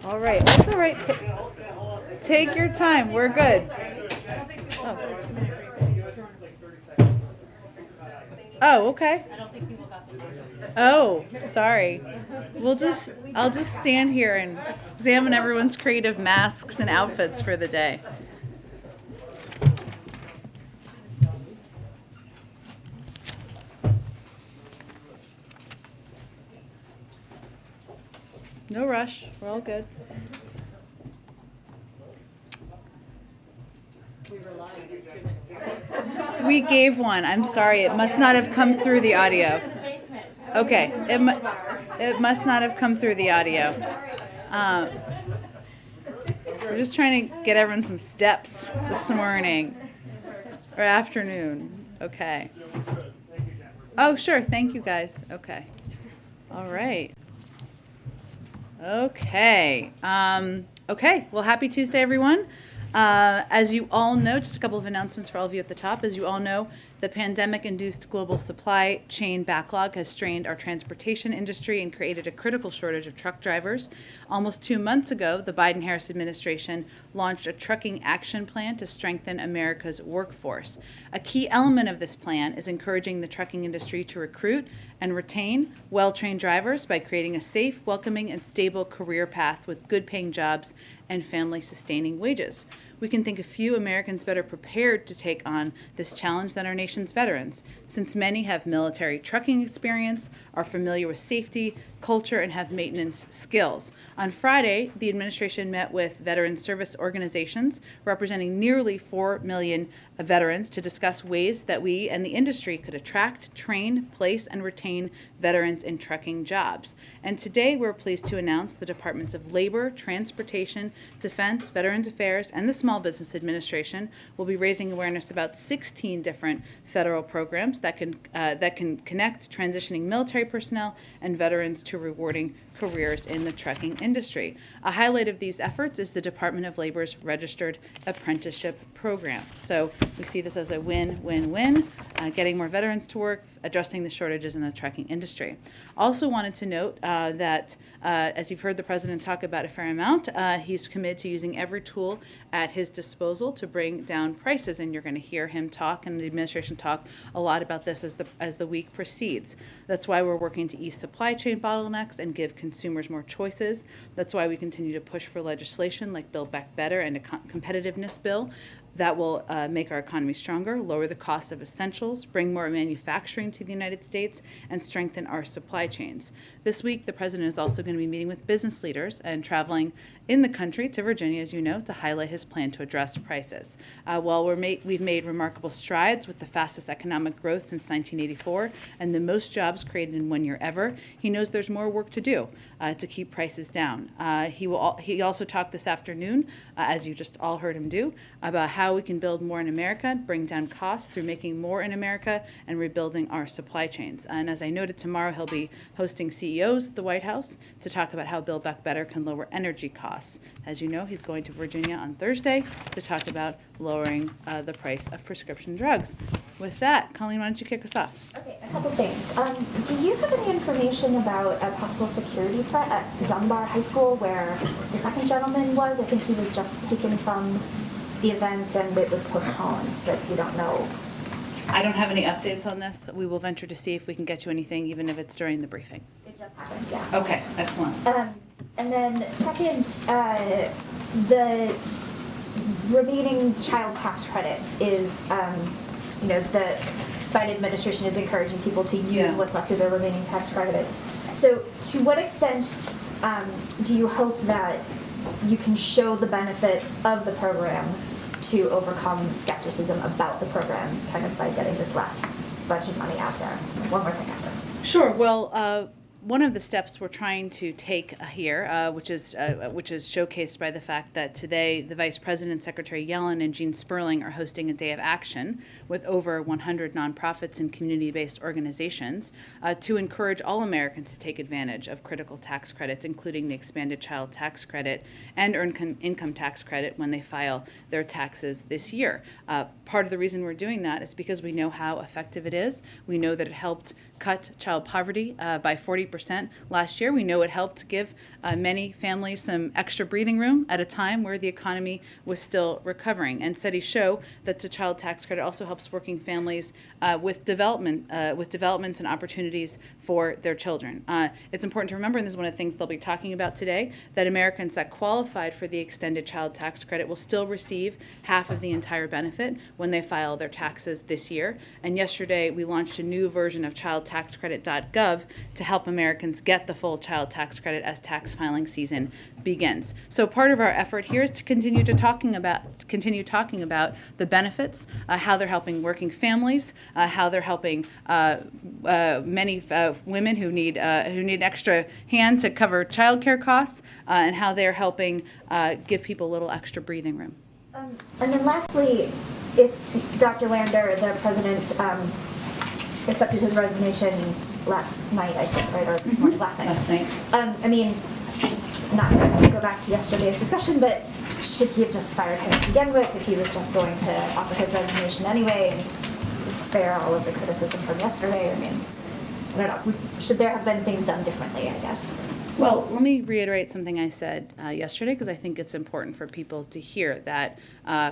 All right, that's all right. Take your time. We're good. Oh. Oh, okay. Oh, sorry. I'll just stand here and examine everyone's creative masks and outfits for the day. No rush. We're all good. We gave one. I'm sorry. It must not have come through the audio. Okay. It must not have come through the audio. We're just trying to get everyone some steps this morning or afternoon. Okay. Oh, sure. Thank you, guys. Okay. All right. Okay. Okay. Well, happy Tuesday, everyone. As you all know, just a couple of announcements for all of you at the top. As you all know, the pandemic-induced global supply chain backlog has strained our transportation industry and created a critical shortage of truck drivers. Almost 2 months ago, the Biden-Harris administration launched a trucking action plan to strengthen America's workforce. A key element of this plan is encouraging the trucking industry to recruit and retain well-trained drivers by creating a safe, welcoming, and stable career path with good-paying jobs and family-sustaining wages. We can think of few Americans better prepared to take on this challenge than our nation's veterans, since many have military trucking experience, are familiar with safety, culture, and have maintenance skills. On Friday, the administration met with veteran service organizations representing nearly 4 million veterans to discuss ways that we and the industry could attract, train, place, and retain veterans in trucking jobs. And today we're pleased to announce the Departments of Labor, Transportation, Defense, Veterans Affairs, and the Small Business Administration will be raising awareness about 16 different federal programs that can connect transitioning military personnel and veterans to rewarding careers in the trucking industry. A highlight of these efforts is the Department of Labor's Registered Apprenticeship Program. So we see this as a win-win-win, getting more veterans to work, addressing the shortages in the trucking industry. Also wanted to note that as you've heard the President talk about a fair amount, he's committed to using every tool at his disposal to bring down prices, and you're going to hear him talk and the administration talk a lot about this as the week proceeds. That's why we're working to ease supply chain bottlenecks and give consumers more choices. That's why we continue to push for legislation like Build Back Better and a competitiveness bill that will make our economy stronger, lower the cost of essentials, bring more manufacturing to the United States, and strengthen our supply chains. This week, the President is also going to be meeting with business leaders and traveling in the country to Virginia, as you know, to highlight his plan to address prices. While we've made remarkable strides with the fastest economic growth since 1984 and the most jobs created in 1 year ever, he knows there's more work to do to keep prices down. He also talked this afternoon, as you just all heard him do, about how we can build more in America, bring down costs through making more in America, and rebuilding our supply chains. And as I noted, tomorrow he'll be hosting CEOs at the White House to talk about how Build Back Better can lower energy costs. As you know, he's going to Virginia on Thursday to talk about lowering the price of prescription drugs. With that, Colleen, why don't you kick us off? Okay, a couple things. Do you have any information about a possible security threat at Dunbar High School where the second gentleman was? I think he was just taken from the event and it was postponed, but we don't know. I don't have any updates on this. We will venture to see if we can get you anything, even if it's during the briefing. It just happened, yeah. Okay, excellent. And then second, the remaining child tax credit is, the Biden administration is encouraging people to use what's left of their remaining tax credit. So to what extent do you hope that you can show the benefits of the program to overcome skepticism about the program kind of by getting this last bunch of money out there? One more thing after. Sure. Well, one of the steps we're trying to take here, which is showcased by the fact that today the Vice President, Secretary Yellen, and Gene Sperling are hosting a day of action with over 100 nonprofits and community-based organizations to encourage all Americans to take advantage of critical tax credits, including the expanded child tax credit and earned income tax credit when they file their taxes this year. Part of the reason we're doing that is because we know how effective it is. We know that it helped cut child poverty by 40% 20% last year. We know it helped give many families some extra breathing room at a time where the economy was still recovering. And studies show that the child tax credit also helps working families with developments and opportunities for their children. It's important to remember, and this is one of the things they'll be talking about today, that Americans that qualified for the extended child tax credit will still receive half of the entire benefit when they file their taxes this year. And yesterday we launched a new version of childtaxcredit.gov to help Americans get the full child tax credit as tax filing season begins. So part of our effort here is to continue talking about the benefits, how they're helping working families, how they're helping many women who need an extra hand to cover childcare costs, and how they're helping give people a little extra breathing room. And then lastly, if Dr. Lander, the president, accepted his resignation last night, I think, right, or this morning, last night. I mean, not to go back to yesterday's discussion, but should he have just fired him to begin with if he was just going to offer his resignation anyway and spare all of the criticism from yesterday? I mean, I don't know. Should there have been things done differently, I guess? Well, let me reiterate something I said yesterday, because I think it's important for people to hear that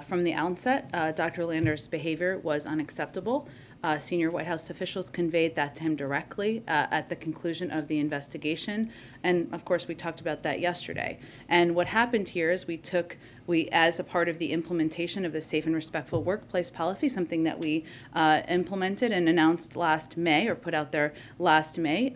from the outset, Dr. Lander's behavior was unacceptable. Senior White House officials conveyed that to him directly at the conclusion of the investigation. And of course, we talked about that yesterday. And what happened here is we, as a part of the implementation of the Safe and Respectful Workplace Policy, something that we implemented and announced last May, or put out there last May,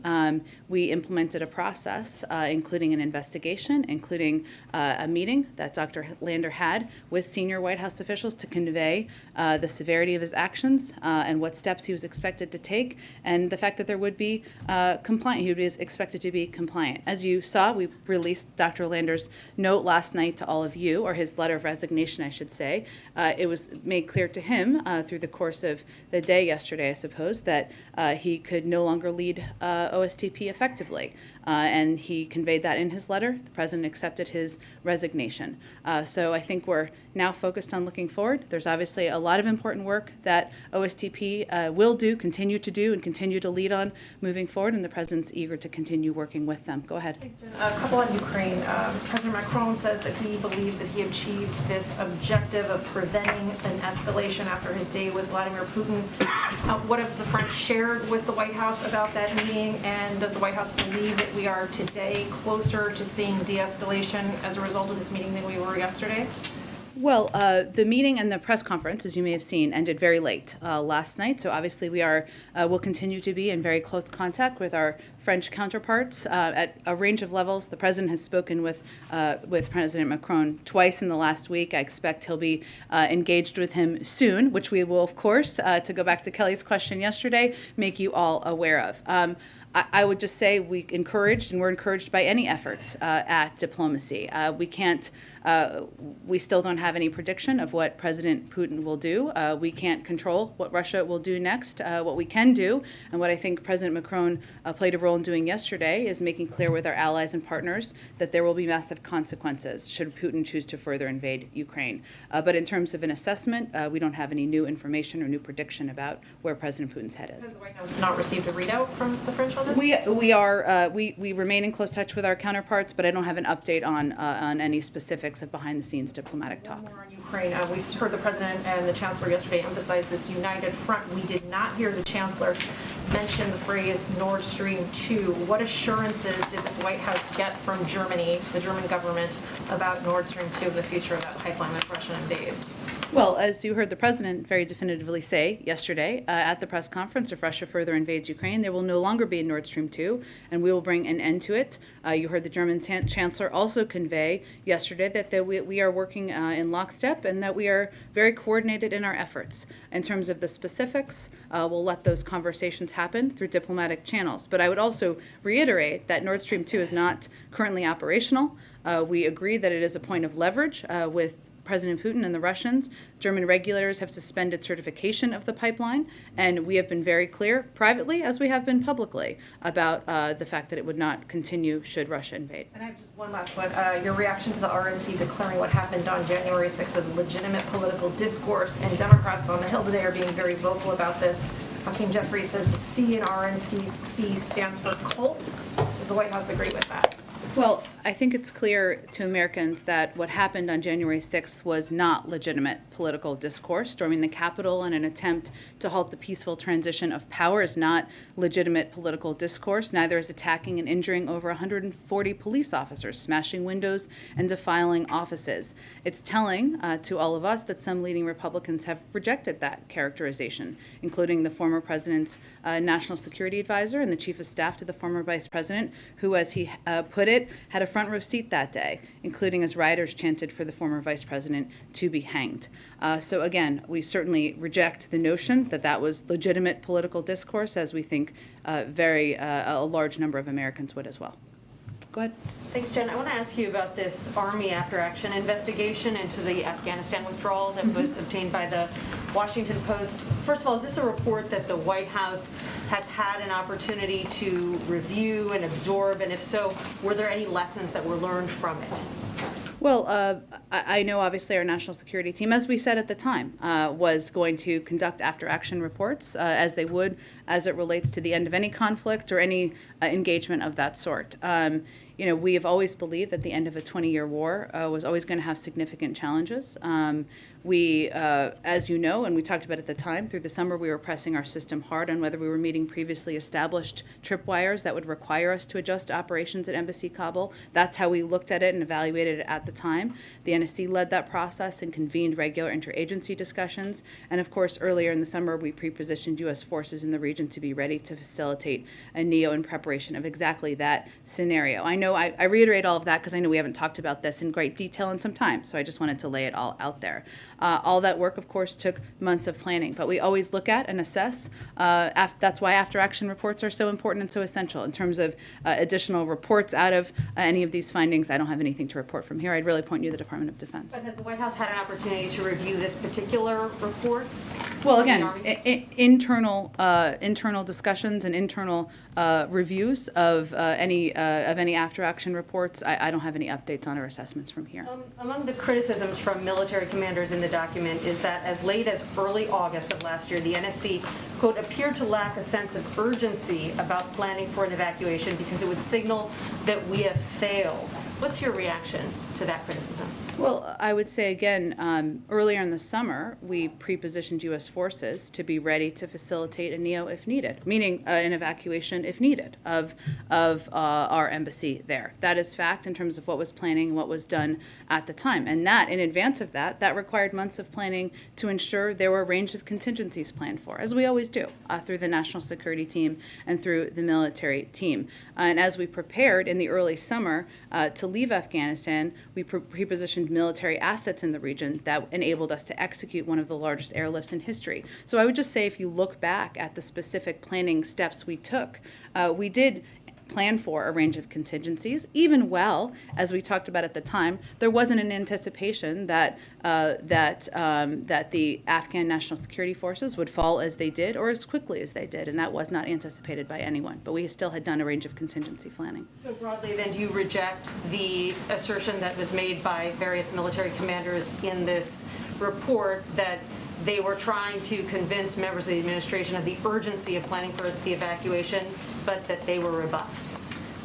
we implemented a process, including an investigation, including a meeting that Dr. Lander had with senior White House officials to convey the severity of his actions and what steps he was expected to take, and the fact that there would be he would be expected to be compliant. As you saw, we released Dr. Lander's note last night to all of you, or his letter of resignation, I should say. It was made clear to him through the course of the day yesterday, I suppose, that he could no longer lead OSTP effectively. And he conveyed that in his letter. The president accepted his resignation. So I think we're now focused on looking forward. There's obviously a lot of important work that OSTP will do, continue to do, and continue to lead on moving forward, and the president's eager to continue working with them. Go ahead. Thanks, Jen. A couple on Ukraine. President Macron says that he believes that he achieved this objective of preventing an escalation after his day with Vladimir Putin. What have the French shared with the White House about that meeting, and does the White House believe that we are today closer to seeing de-escalation as a result of this meeting than we were yesterday? Well, the meeting and the press conference, as you may have seen, ended very late last night. So obviously we will continue to be in very close contact with our French counterparts at a range of levels. The president has spoken with President Macron twice in the last week. I expect he'll be engaged with him soon, which we will, of course, to go back to Kelly's question yesterday, make you all aware of. I would just say we're encouraged by any efforts at diplomacy. We still don't have any prediction of what President Putin will do. We can't control what Russia will do next. What we can do, and what I think President Macron played a role in doing yesterday, is making clear with our allies and partners that there will be massive consequences should Putin choose to further invade Ukraine. But in terms of an assessment, we don't have any new information or new prediction about where President Putin's head is. Has the White House not received a readout from the French on this? We remain in close touch with our counterparts, but I don't have an update on any specifics of behind-the-scenes diplomatic talks. More on Ukraine. We heard the president and the chancellor yesterday emphasize this united front. We did not hear the chancellor mention the phrase Nord Stream 2. What assurances did this White House get from Germany, the German government, about Nord Stream 2 and the future of that pipeline if Russia invades? Well, as you heard the president very definitively say yesterday at the press conference, if Russia further invades Ukraine, there will no longer be a Nord Stream 2, and we will bring an end to it. You heard the German chancellor also convey yesterday that we are working in lockstep and that we are very coordinated in our efforts. In terms of the specifics, we'll let those conversations happen through diplomatic channels. But I would also reiterate that Nord Stream 2 is not currently operational. We agree that it is a point of leverage with President Putin and the Russians. German regulators have suspended certification of the pipeline, and we have been very clear privately, as we have been publicly, about the fact that it would not continue should Russia invade. And I have just one last one. Your reaction to the RNC declaring what happened on January 6th as legitimate political discourse, and Democrats on the Hill today are being very vocal about this. Hakeem Jeffries says the C in RNC stands for cult. Does the White House agree with that? Well, I think it's clear to Americans that what happened on January 6th was not legitimate political discourse. Storming the Capitol in an attempt to halt the peaceful transition of power is not legitimate political discourse. Neither is attacking and injuring over 140 police officers, smashing windows, and defiling offices. It's telling to all of us that some leading Republicans have rejected that characterization, including the former president's national security advisor and the chief of staff to the former vice president, who, as he put it, had a front row seat that day, including as rioters chanted for the former vice president to be hanged. So again, we certainly reject the notion that that was legitimate political discourse, as we think a large number of Americans would as well. Go ahead. Thanks, Jen. I want to ask you about this Army after-action investigation into the Afghanistan withdrawal that was obtained by the Washington Post. First of all, is this a report that the White House has had an opportunity to review and absorb? And if so, were there any lessons that were learned from it? Well, I know obviously our national security team, as we said at the time, was going to conduct after-action reports as they would as it relates to the end of any conflict or any engagement of that sort. We have always believed that the end of a 20-year war was always going to have significant challenges. We, as you know, and we talked about at the time, through the summer we were pressing our system hard on whether we were meeting previously established tripwires that would require us to adjust operations at Embassy Kabul. That's how we looked at it and evaluated it at the time. The NSC led that process and convened regular interagency discussions. And of course, earlier in the summer, we pre-positioned U.S. forces in the region to be ready to facilitate a NEO in preparation of exactly that scenario. I know I reiterate all of that because I know we haven't talked about this in great detail in some time, so I just wanted to lay it all out there. All that work, of course, took months of planning, but we always look at and assess. That's why after-action reports are so important and so essential. In terms of additional reports out of any of these findings, I don't have anything to report from here. I'd really point you to the Department of Defense. But has the White House had an opportunity to review this particular report? Well, again, internal discussions and internal reviews of any after-action reports. I don't have any updates on our assessments from here. Among the criticisms from military commanders in the document is that as late as early August of last year, the NSC, quote, appeared to lack a sense of urgency about planning for an evacuation because it would signal that we have failed. What's your reaction to that criticism? Well, I would say again, earlier in the summer, we pre-positioned U.S. forces to be ready to facilitate a NEO if needed, meaning an evacuation if needed of our embassy there. That is fact in terms of what was planning, what was done at the time. And that, in advance of that, that required months of planning to ensure there were a range of contingencies planned for, as we always do, through the national security team and through the military team. And as we prepared in the early summer to leave Afghanistan, we pre-positioned military assets in the region that enabled us to execute one of the largest airlifts in history. So I would just say if you look back at the specific planning steps we took, we did plan for a range of contingencies, even well, as we talked about at the time, there wasn't an anticipation that the Afghan National Security Forces would fall as they did or as quickly as they did, and that was not anticipated by anyone. But we still had done a range of contingency planning. So broadly, then, do you reject the assertion that was made by various military commanders in this report that they were trying to convince members of the administration of the urgency of planning for the evacuation, but that they were rebuffed?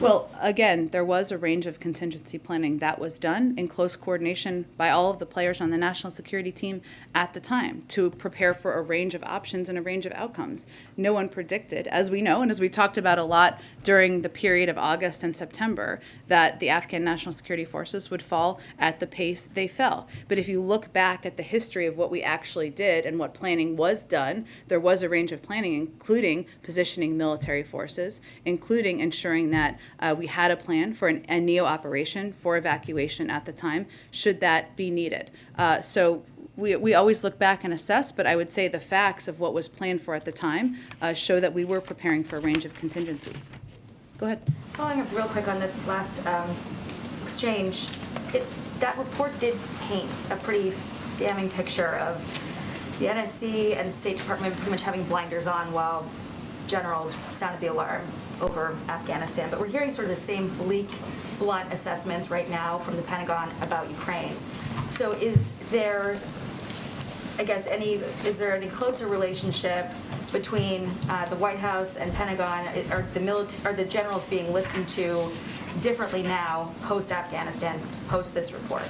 Well, again, there was a range of contingency planning that was done in close coordination by all of the players on the national security team at the time to prepare for a range of options and a range of outcomes. No one predicted, as we know, and as we talked about a lot during the period of August and September, that the Afghan National Security Forces would fall at the pace they fell. But if you look back at the history of what we actually did and what planning was done, there was a range of planning, including positioning military forces, including ensuring that we had a plan for a NEO operation for evacuation at the time, should that be needed. So we always look back and assess, but I would say the facts of what was planned for at the time show that we were preparing for a range of contingencies. Go ahead. Following up real quick on this last exchange, that report did paint a pretty damning picture of the NSC and the State Department pretty much having blinders on while generals sounded the alarm over Afghanistan. But we're hearing sort of the same bleak, blunt assessments right now from the Pentagon about Ukraine. So is there I guess, is there any closer relationship between the White House and Pentagon? Are the generals being listened to differently now, post-Afghanistan, post this report?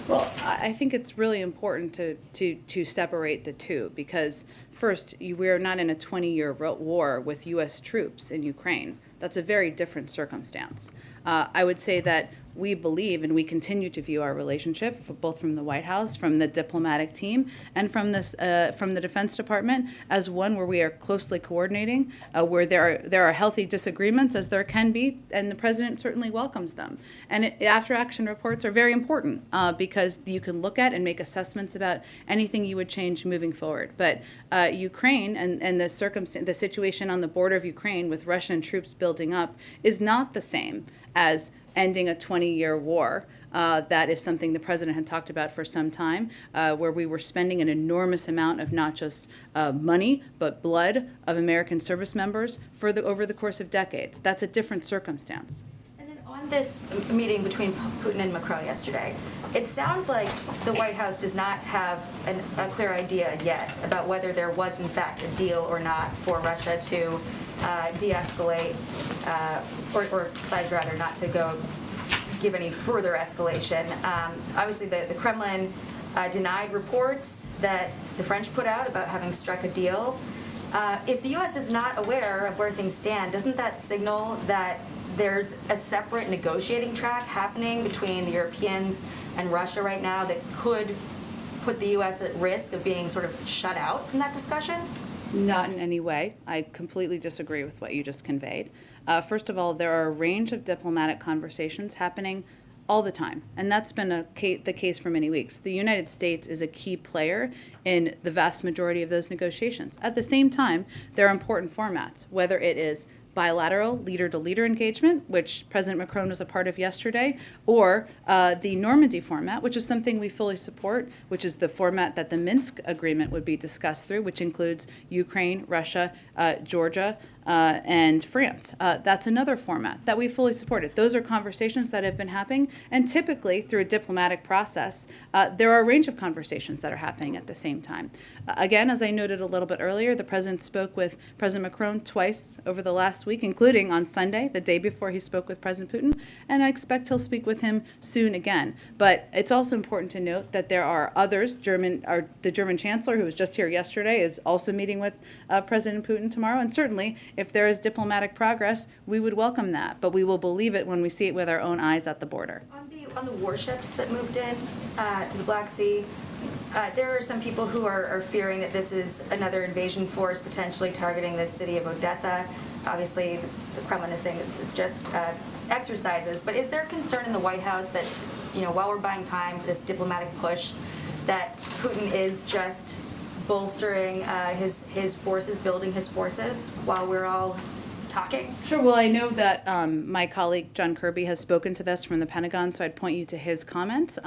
Well, I think it's really important to separate the two because, first, we are not in a 20-year war with U.S. troops in Ukraine. That's a very different circumstance. I would say that we believe and we continue to view our relationship, both from the White House, from the diplomatic team, and from the Defense Department, as one where we are closely coordinating, where there are healthy disagreements, as there can be, and the president certainly welcomes them. And after-action reports are very important because you can look at and make assessments about anything you would change moving forward. But Ukraine and the situation on the border of Ukraine with Russian troops building up is not the same as ending a 20-year war. That is something the president had talked about for some time, where we were spending an enormous amount of not just money, but blood of American service members over the course of decades. That's a different circumstance. And then on this meeting between Putin and Macron yesterday, it sounds like the White House does not have a clear idea yet about whether there was in fact a deal or not for Russia to de-escalate, or besides rather not to go give any further escalation. Obviously the Kremlin denied reports that the French put out about having struck a deal. If the U.S. is not aware of where things stand, doesn't that signal that there's a separate negotiating track happening between the Europeans and Russia right now that could put the U.S. at risk of being sort of shut out from that discussion? Not in any way. I completely disagree with what you just conveyed. First of all, there are a range of diplomatic conversations happening all the time, and that's been the case for many weeks. The United States is a key player in the vast majority of those negotiations. At the same time, there are important formats, whether it is bilateral leader-to-leader engagement, which President Macron was a part of yesterday, or the Normandy format, which is something we fully support, which is the format that the Minsk agreement would be discussed through, which includes Ukraine, Russia, Georgia, and France. That's another format that we fully supported. Those are conversations that have been happening, and typically through a diplomatic process, there are a range of conversations that are happening at the same time. Again, as I noted a little bit earlier, the president spoke with President Macron twice over the last week, including on Sunday, the day before he spoke with President Putin, and I expect he'll speak with him soon again. But it's also important to note that there are others. The German Chancellor, who was just here yesterday, is also meeting with President Putin tomorrow, and certainly if there is diplomatic progress, we would welcome that, but we will believe it when we see it with our own eyes at the border. On the warships that moved in to the Black Sea, there are some people who are fearing that this is another invasion force potentially targeting the city of Odessa. Obviously, the Kremlin is saying that this is just exercises, but is there concern in the White House that, while we're buying time for this diplomatic push, that Putin is just bolstering his forces, building his forces, while we're all talking? Sure. Well, I know that my colleague John Kirby has spoken to this from the Pentagon, so I'd point you to his comments.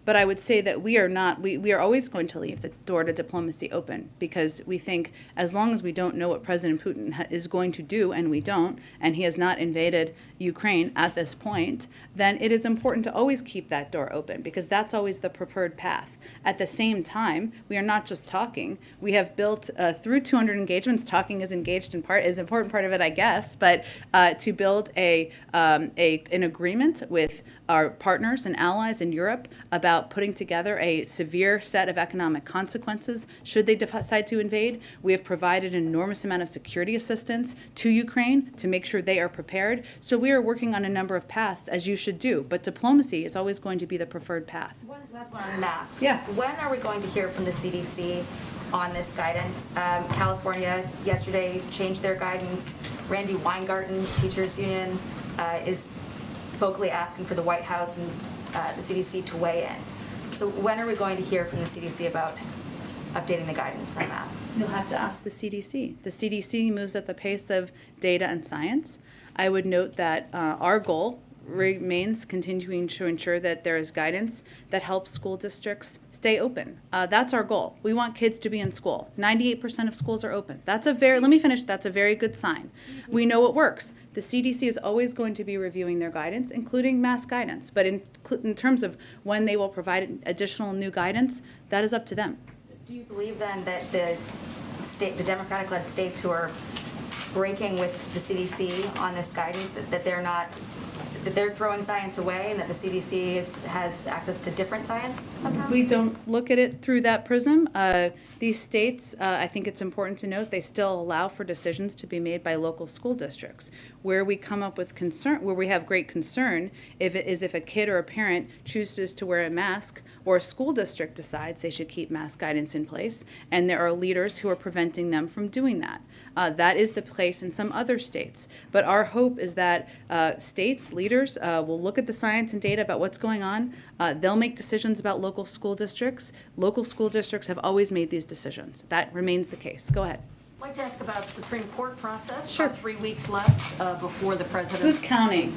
But I would say that we are always going to leave the door to diplomacy open, because we think as long as we don't know what President Putin is going to do, and we don't, and he has not invaded Ukraine at this point, then it is important to always keep that door open, because that's always the preferred path. At the same time, we are not just talking. We have built through 200 engagements. Talking is an important part of it, I guess. But to build an agreement with our partners and allies in Europe about putting together a severe set of economic consequences should they decide to invade. We have provided an enormous amount of security assistance to Ukraine to make sure they are prepared. So we are working on a number of paths, as you should do. But diplomacy is always going to be the preferred path. One last one on masks. Yeah. When are we going to hear from the CDC on this guidance? California yesterday changed their guidance. Randy Weingarten, Teachers Union, is vocally asking for the White House and the CDC to weigh in. So when are we going to hear from the CDC about updating the guidance on masks? You'll have to ask the CDC. The CDC moves at the pace of data and science. I would note that our goal remains continuing to ensure that there is guidance that helps school districts stay open. That's our goal. We want kids to be in school. 98% of schools are open. That's a very good sign. We know it works. The CDC is always going to be reviewing their guidance, including mask guidance. But in terms of when they will provide additional new guidance, that is up to them. Do you believe then that the Democratic-led states who are breaking with the CDC on this guidance, that they're throwing science away and that the CDC has access to different science somehow? We don't look at it through that prism. These states, I think it's important to note, they still allow for decisions to be made by local school districts. Where we come up with concern, where we have great concern, if a kid or a parent chooses to wear a mask, or a school district decides they should keep mask guidance in place, and there are leaders who are preventing them from doing that. That is the place in some other states. But our hope is that states, leaders, will look at the science and data about what's going on. They'll make decisions about local school districts. Local school districts have always made these decisions. That remains the case. Go ahead. I'd like to ask about the Supreme Court process. Sure. About 3 weeks left before the president's... Who's counting?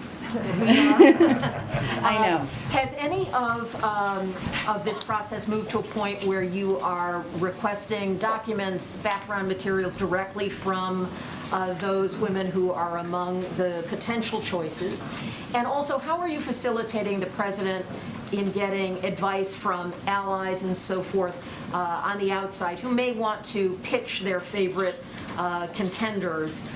I know. Has any of this process moved to a point where you are requesting documents, background materials directly from those women who are among the potential choices? And also, how are you facilitating the president in getting advice from allies and so forth on the outside who may want to pitch their favorite contenders?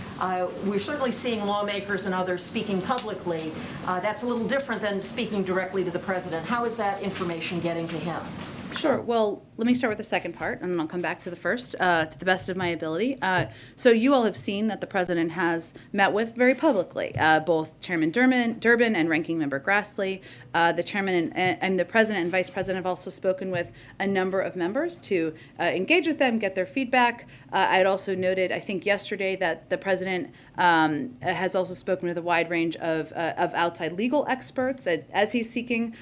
We're certainly seeing lawmakers and others speaking publicly. That's a little different than speaking directly to the president. How is that information getting to him? Sure. Well, let me start with the second part, and then I'll come back to the first, to the best of my ability. So you all have seen that the president has met with very publicly both Chairman Durbin and Ranking Member Grassley. The chairman and the president and vice president have also spoken with a number of members to engage with them, get their feedback. I had also noted, I think yesterday, that the president has also spoken with a wide range of outside legal experts as he's seeking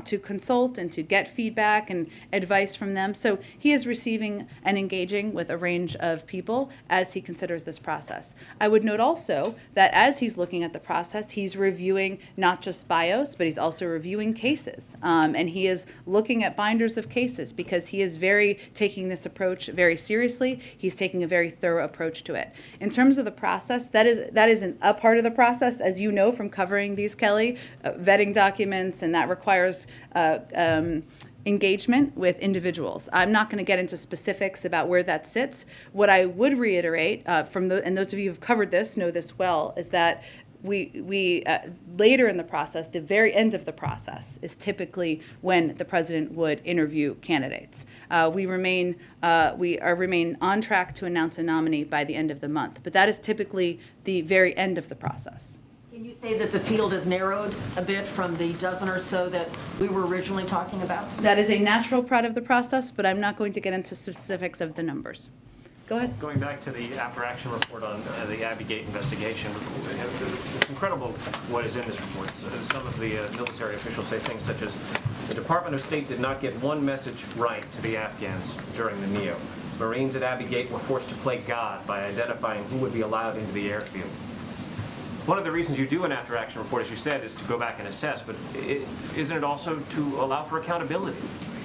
to consult and to get feedback and advice from them. So he is receiving and engaging with a range of people as he considers this process. I would note also that as he's looking at the process, he's reviewing not just bios, but he's also reviewing cases. And he is looking at binders of cases because he is taking this approach very seriously. He's taking a very thorough approach to it. In terms of the process, that isn't a part of the process, as you know from covering these, Kelly, vetting documents, and that requires engagement with individuals. I'm not going to get into specifics about where that sits. What I would reiterate, and those of you who've covered this know this well, is that we later in the process, the very end of the process, is typically when the president would interview candidates. We remain on track to announce a nominee by the end of the month, but that is typically the very end of the process. Can you say that the field has narrowed a bit from the dozen or so that we were originally talking about? That is a natural part of the process, but I'm not going to get into specifics of the numbers. Go ahead. Going back to the after-action report on the Abbey-Gate investigation, it's incredible what is in this report. Some of the military officials say things such as, the Department of State did not get one message right to the Afghans during the NEO. Marines at Abbey-Gate were forced to play God by identifying who would be allowed into the airfield. One of the reasons you do an after-action report, as you said, is to go back and assess, but isn't it also to allow for accountability?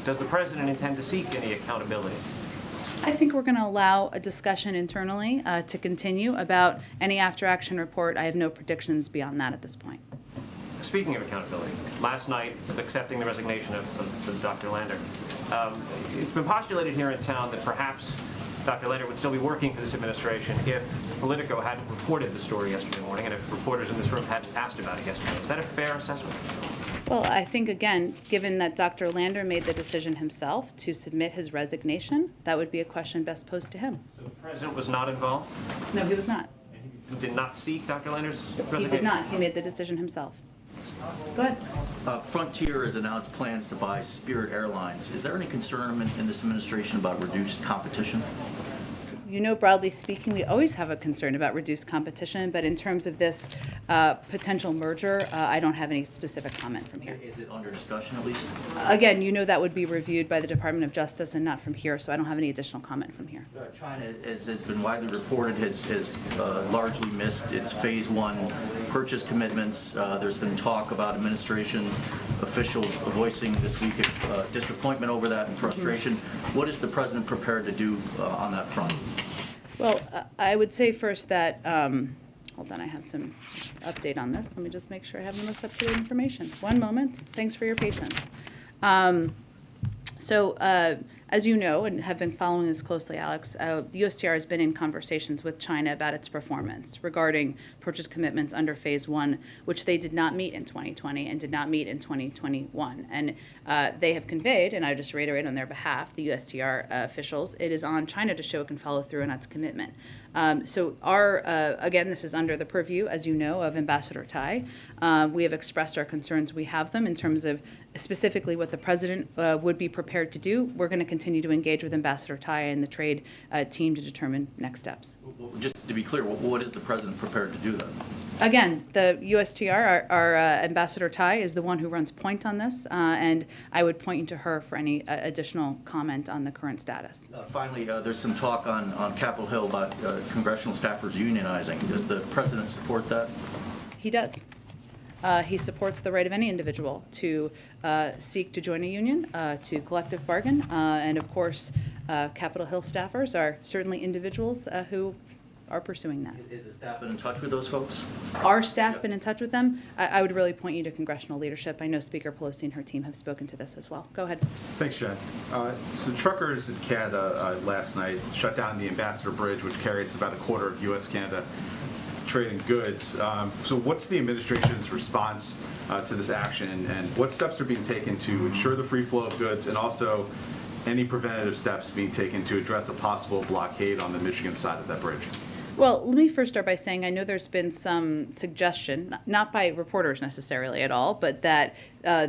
Does the president intend to seek any accountability? I think we're going to allow a discussion internally to continue about any after-action report. I have no predictions beyond that at this point. Speaking of accountability, last night, accepting the resignation of Dr. Lander, it's been postulated here in town that perhaps Dr. Lander would still be working for this administration if Politico hadn't reported the story yesterday morning and if reporters in this room hadn't asked about it yesterday. Is that a fair assessment? Well, I think, again, given that Dr. Lander made the decision himself to submit his resignation, that would be a question best posed to him. So the president was not involved? No, he was not. He did not seek Dr. Lander's resignation? He did not. He made the decision himself. Go ahead. Frontier has announced plans to buy Spirit Airlines. Is there any concern in this administration about reduced competition? You know, broadly speaking, we always have a concern about reduced competition, but in terms of this potential merger, I don't have any specific comment from here. Is it under discussion at least? Again, you know that would be reviewed by the Department of Justice and not from here, so I don't have any additional comment from here. China, as has been widely reported, has largely missed its phase one purchase commitments. There's been talk about administration officials voicing this week disappointment over that and frustration. What is the president prepared to do on that front? Well, I would say first that, hold on, I have some update on this. Let me just make sure I have the most up-to-date information. One moment. Thanks for your patience. as you know and have been following this closely, Alex, the USTR has been in conversations with China about its performance regarding purchase commitments under Phase 1, which they did not meet in 2020 and did not meet in 2021. And they have conveyed, and I just reiterate on their behalf, the USTR officials, it is on China to show it can follow through on its commitment. So again, this is under the purview, as you know, of Ambassador Tai. We have expressed our concerns. We have them in terms of specifically what the president would be prepared to do. We're going to continue to engage with Ambassador Tai and the trade team to determine next steps. Just to be clear, what is the president prepared to do then? Again, the USTR, our Ambassador Tai, is the one who runs point on this, and I would point you to her for any additional comment on the current status. Finally, there's some talk on Capitol Hill about congressional staffers unionizing. Does the president support that? He does. He supports the right of any individual to seek to join a union, to collective bargain, and of course, Capitol Hill staffers are certainly individuals who are pursuing that. Is the staff been in touch with those folks? Our staff been in touch with them? I would really point you to congressional leadership. I know Speaker Pelosi and her team have spoken to this as well. Go ahead. Thanks, Jen. So truckers in Canada last night shut down the Ambassador Bridge, which carries about a quarter of U.S.-Canada trade in goods. So what's the administration's response to this action, and what steps are being taken to ensure the free flow of goods, and also any preventative steps being taken to address a possible blockade on the Michigan side of that bridge? Well, let me first start by saying I know there's been some suggestion, not by reporters necessarily at all, but that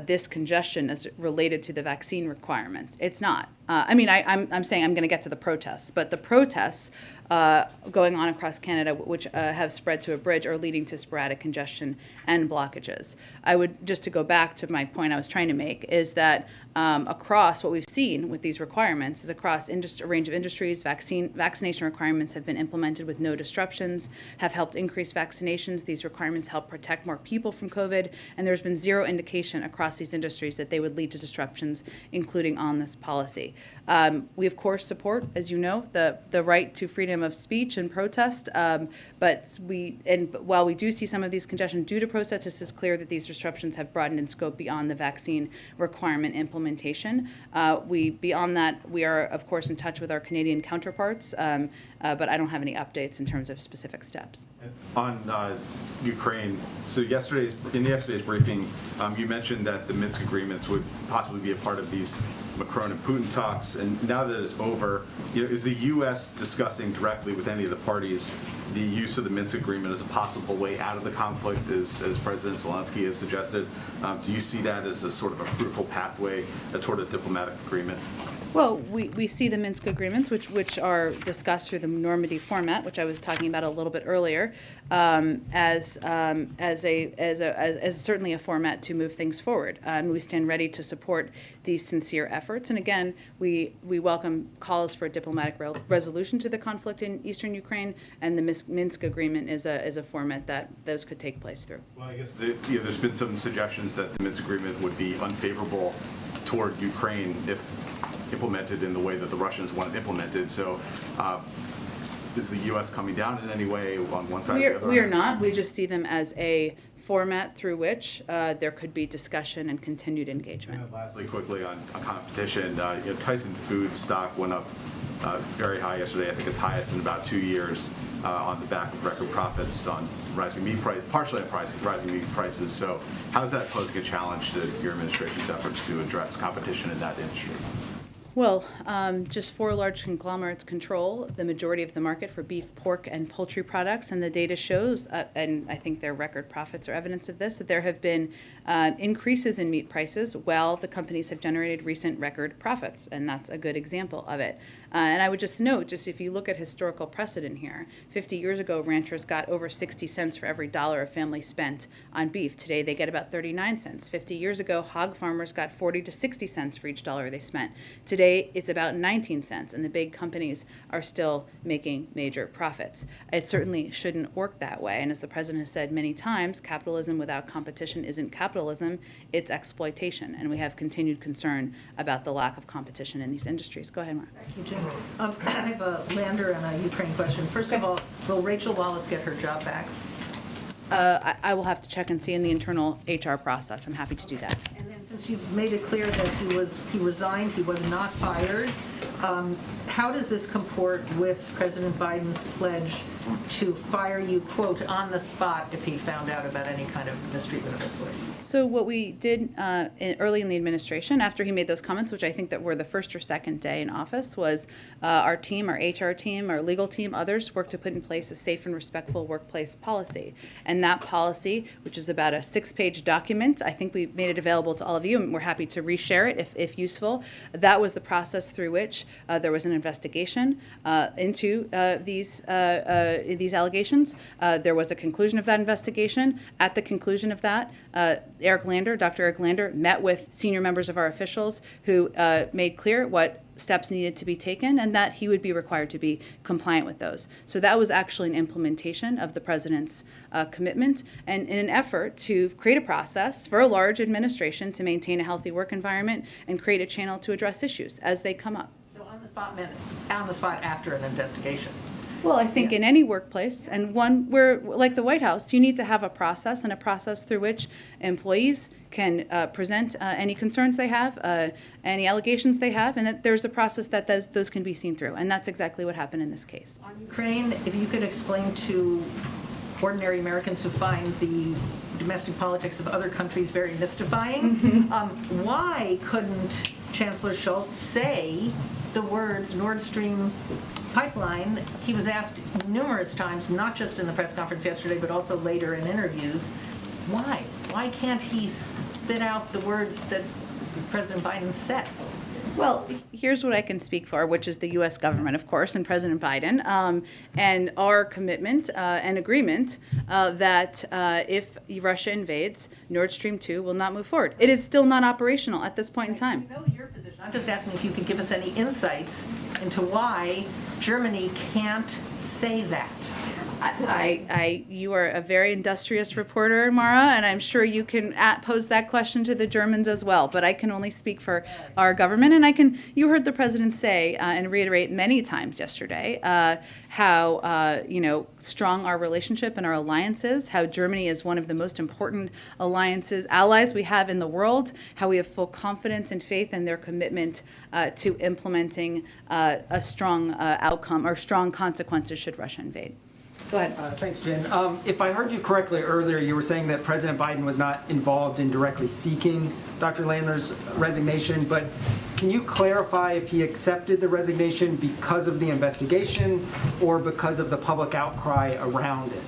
this congestion is related to the vaccine requirements. It's not. I'm saying I'm going to get to the protests, but the protests going on across Canada, which have spread to a bridge, are leading to sporadic congestion and blockages. I would, just to go back to my point I was trying to make, is that across what we've seen with these requirements is across a range of industries, vaccination requirements have been implemented with no disruptions, have helped increase vaccinations. These requirements help protect more people from COVID, and there's been zero indication across these industries that they would lead to disruptions, including on this policy. We, of course, support, as you know, the right to freedom of speech and protest, but while we do see some of these congestion due to protests, it is clear that these disruptions have broadened in scope beyond the vaccine requirement implementation. Beyond that, we are, of course, in touch with our Canadian counterparts, but I don't have any updates in terms of specific steps. On Ukraine, so in yesterday's briefing, you mentioned that the Minsk agreements would possibly be a part of these Macron and Putin talks, and now that it's over, is the U.S. discussing directly with any of the parties the use of the Minsk agreement as a possible way out of the conflict, as President Zelensky has suggested? Do you see that as a sort of a fruitful pathway toward a diplomatic agreement? Well, we see the Minsk agreements, which are discussed through the Normandy format, which I was talking about a little bit earlier, as certainly a format to move things forward. And we stand ready to support these sincere efforts. And again, we welcome calls for a diplomatic resolution to the conflict in eastern Ukraine, and the Minsk agreement is a format that those could take place through. Well, I guess there's been some suggestions that the Minsk agreement would be unfavorable toward Ukraine if implemented in the way that the Russians want it implemented. So is the U.S. coming down in any way on one side or the other? We are not. We just see them as a format through which there could be discussion and continued engagement. And lastly, quickly on competition, Tyson Foods stock went up very high yesterday. I think it's highest in about 2 years on the back of record profits on rising meat price, partially on rising meat prices. So how is that posing a challenge to your administration's efforts to address competition in that industry? Well, just 4 large conglomerates control the majority of the market for beef, pork, and poultry products, and the data shows, and I think their record profits are evidence of this, that there have been increases in meat prices while the companies have generated recent record profits, and that's a good example of it. And I would just note, if you look at historical precedent here, 50 years ago, ranchers got over 60 cents for every dollar a family spent on beef. Today, they get about 39 cents. 50 years ago, hog farmers got 40 to 60 cents for each dollar they spent. Today, it's about 19 cents, and the big companies are still making major profits. It certainly shouldn't work that way, and as the president has said many times, capitalism without competition isn't capitalism, it's exploitation, and we have continued concern about the lack of competition in these industries. Go ahead, Mark. Thank you, Jim. I have a Lander and a Ukraine question. First of all, will Rachel Wallace get her job back? I will have to check and see in the internal HR process. I'm happy to do that. And then since you've made it clear that he resigned, he was not fired, how does this comport with President Biden's pledge to fire you, quote, on the spot if he found out about any kind of mistreatment of employees? So what we did early in the administration, after he made those comments, which I think that were the first or second day in office, was our team, our HR team, our legal team, others worked to put in place a safe and respectful workplace policy. And that policy, which is about a 6-page document, I think we made it available to all of you, and we're happy to reshare it if useful. That was the process through which there was an investigation into these allegations. There was a conclusion of that investigation. At the conclusion of that, Dr. Eric Lander, met with senior members of our officials who made clear what steps needed to be taken and that he would be required to be compliant with those. So that was actually an implementation of the president's commitment, and in an effort to create a process for a large administration to maintain a healthy work environment and create a channel to address issues as they come up. So on the spot after an investigation. Well, I think in any workplace, and one where, like the White House, you need to have a process, and a process through which employees can present any concerns they have, any allegations they have, and that there's a process that those can be seen through. And that's exactly what happened in this case. On Ukraine, if you could explain to ordinary Americans who find the domestic politics of other countries very mystifying, why couldn't Chancellor Schultz say the words Nord Stream pipeline? He was asked numerous times, not just in the press conference yesterday, but also later in interviews, why? Why can't he spit out the words that President Biden said? Well, here's what I can speak for, which is the U.S. government, of course, and President Biden, and our commitment and agreement that if Russia invades, Nord Stream 2 will not move forward. It is still not operational at this point in time. I know your position. I'm just asking if you could give us any insights into why Germany can't say that. You are a very industrious reporter, Mara, and I'm sure you can pose that question to the Germans as well. But I can only speak for our government, and you heard the president say and reiterate many times yesterday how strong our relationship and our alliance is, how Germany is one of the most important allies we have in the world, how we have full confidence and faith in their commitment to implementing a strong outcome or strong consequences should Russia invade. Go ahead. Thanks, Jen. If I heard you correctly earlier, you were saying that President Biden was not involved in directly seeking Dr. Landler's resignation, but can you clarify if he accepted the resignation because of the investigation or because of the public outcry around it?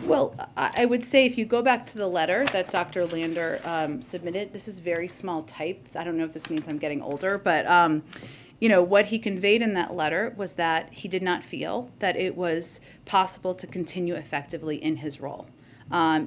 Well, I would say if you go back to the letter that Dr. Lander submitted, this is very small type. I don't know if this means I'm getting older, but what he conveyed in that letter was that he did not feel that it was possible to continue effectively in his role.